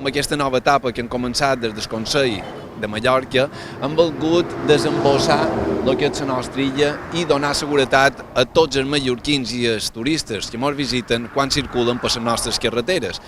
amb aquesta nova etapa que hem començat des del Consell de Mallorca, hem volgut desembossar el que és la nostra illa i donar seguretat a tots els mallorquins i els turistes que ens visiten quan circulen per les nostres carreteres.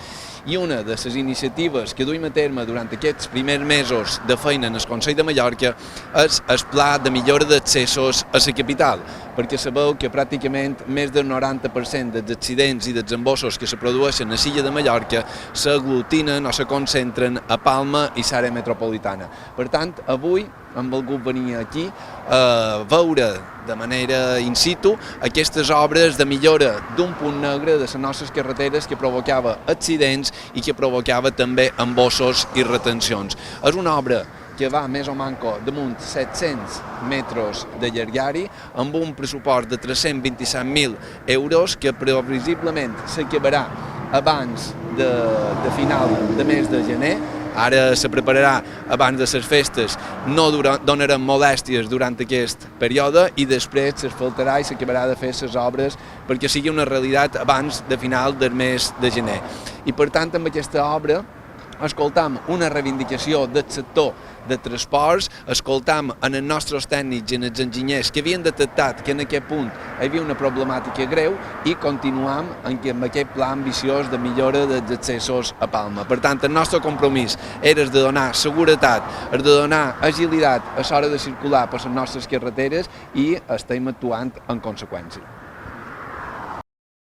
I una de les iniciatives que duim a terme durant aquests primers mesos de feina en el Consell de Mallorca és el pla de millora d'accessos a la capital, perquè sabeu que pràcticament més del 90% dels accidents i dels embossos que se produeixen a l'illa de Mallorca s'aglutinen o se concentren a Palma i l'àrea metropolitana. Per tant, avui hem volgut venir aquí a veure de manera in situ aquestes obres de millora d'un punt negre de les nostres carreteres que provocava accidents i que provocava també embossos i retencions. És una obra que va més o manco damunt 700 metres de llargària amb un pressupost de 327.000 euros que previsiblement s'acabarà abans de final de mes de gener. Ara se prepararà abans de les festes, no donarem molèsties durant aquest període i després s'asfaltarà i s'acabarà de fer les obres perquè sigui una realitat abans de final del mes de gener. I per tant, amb aquesta obra escoltam una reivindicació del sector de transports, escoltam en els nostres tècnics i en els enginyers que havien detectat que en aquest punt hi havia una problemàtica greu i continuam amb aquest pla ambiciós de millora dels accessos a Palma. Per tant, el nostre compromís era de donar seguretat, de donar agilitat a l'hora de circular per les nostres carreteres i estem actuant en conseqüència.